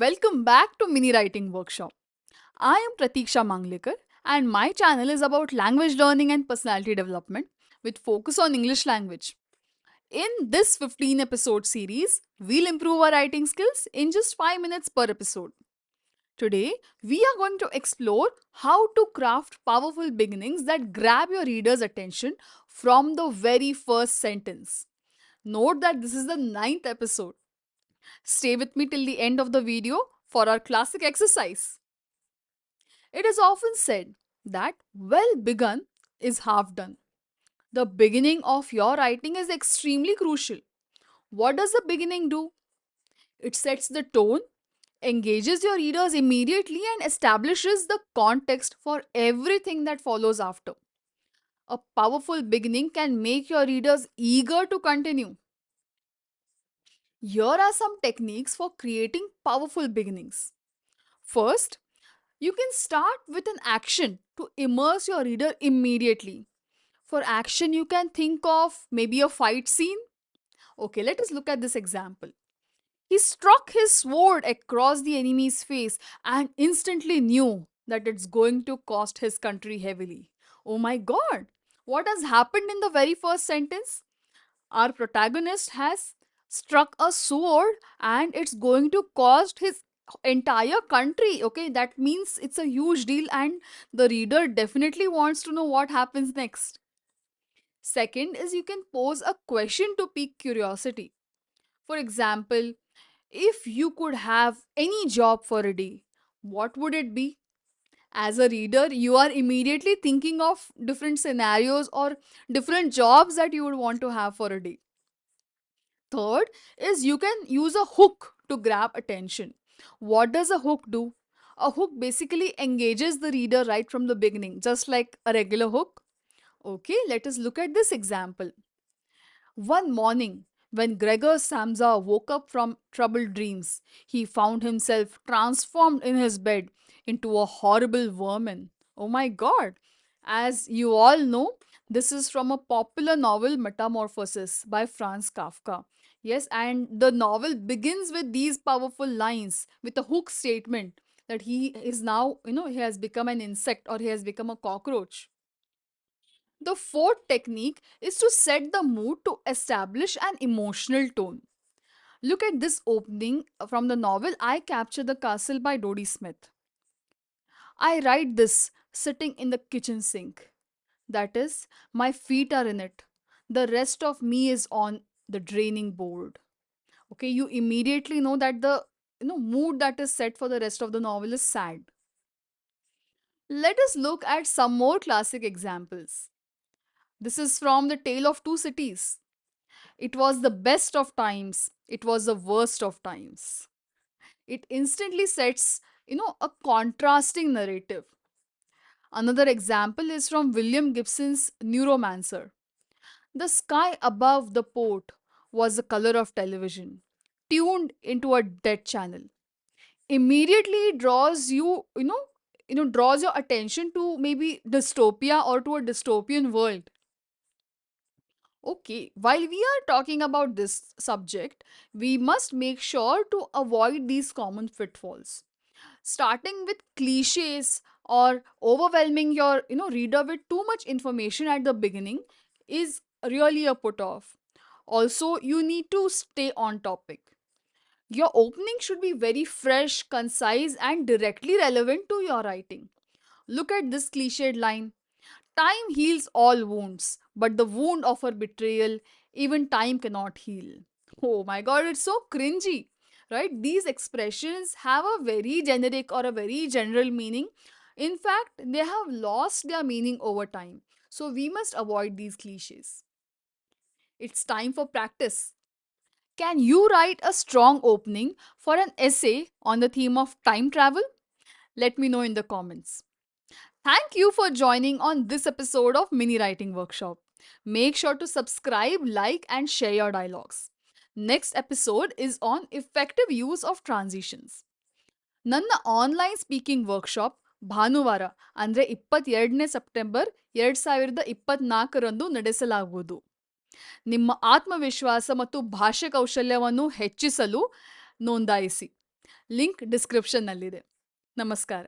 Welcome back to Mini Writing Workshop. I am Pratiksha Manglekar and my channel is about language learning and personality development with focus on English language. In this 15 episode series, we'll improve our writing skills in just 5 minutes per episode. Today, we are going to explore how to craft powerful beginnings that grab your reader's attention from the very first sentence. Note that this is the ninth episode. Stay with me till the end of the video for our classic exercise. It is often said that well begun is half done. The beginning of your writing is extremely crucial. What does the beginning do? It sets the tone, engages your readers immediately, and establishes the context for everything that follows after. A powerful beginning can make your readers eager to continue. Here are some techniques for creating powerful beginnings. First, you can start with an action to immerse your reader immediately. For action, you can think of maybe a fight scene. Okay, let us look at this example. He struck his sword across the enemy's face and instantly knew that it's going to cost his country heavily. Oh my god! What has happened in the very first sentence? Our protagonist has struck a sword and it's going to cost his entire country. Okay, that means it's a huge deal, and the reader definitely wants to know what happens next. Second is you can pose a question to pique curiosity. For example, if you could have any job for a day, what would it be? As a reader, you are immediately thinking of different scenarios or different jobs that you would want to have for a day. Third is you can use a hook to grab attention. What does a hook do? A hook basically engages the reader right from the beginning, just like a regular hook. Okay, let us look at this example. One morning, when Gregor Samsa woke up from troubled dreams, he found himself transformed in his bed into a horrible vermin. Oh my god! As you all know, this is from a popular novel Metamorphosis by Franz Kafka. Yes, and the novel begins with these powerful lines with a hook statement that he is now, he has become an insect or he has become a cockroach. The fourth technique is to set the mood to establish an emotional tone. Look at this opening from the novel I Capture the Castle by Dodie Smith. I write this sitting in the kitchen sink. That is, my feet are in it. The rest of me is on the draining board. Okay, you immediately know that the mood that is set for the rest of the novel is sad. Let us look at some more classic examples. This is from The Tale of Two Cities. It was the best of times. It was the worst of times. It instantly sets, a contrasting narrative. Another example is from William Gibson's Neuromancer. The sky above the port was the color of television, tuned into a dead channel. Immediately draws draws your attention to maybe dystopia or to a dystopian world. Okay, while we are talking about this subject, we must make sure to avoid these common pitfalls. Starting with cliches or overwhelming your reader with too much information at the beginning is really a put off. Also, you need to stay on topic. Your opening should be very fresh, concise, and directly relevant to your writing. Look at this cliched line: time heals all wounds, but the wound of her betrayal, even time cannot heal. Oh my god, it's so cringy, right? These expressions have a very generic or a very general meaning. In fact, they have lost their meaning over time. So we must avoid these cliches. It's time for practice. Can you write a strong opening for an essay on the theme of time travel? Let me know in the comments. Thank you for joining on this episode of Mini Writing Workshop. Make sure to subscribe, like, and share your dialogues. Next episode is on effective use of transitions. ನನ್ನ online speaking workshop ಭಾನುವಾರ ಅಂದರೆ 22ನೇ September 2024ರಂದು ನಡೆಸಲಾಗುವುದು. ನಿಮ್ಮ ಆತ್ಮವಿಶ್ವಾಸ ಮತ್ತು ಭಾಷೆ ಕೌಶಲ್ಯವನ್ನು ಹೆಚ್ಚಿಸಲು ನೋಂದಾಯಿಸಿ. ಲಿಂಕ್ ಡಿಸ್ಕ್ರಿಪ್ಷನ್ನಲ್ಲಿದೆ. ನಮಸ್ಕಾರ.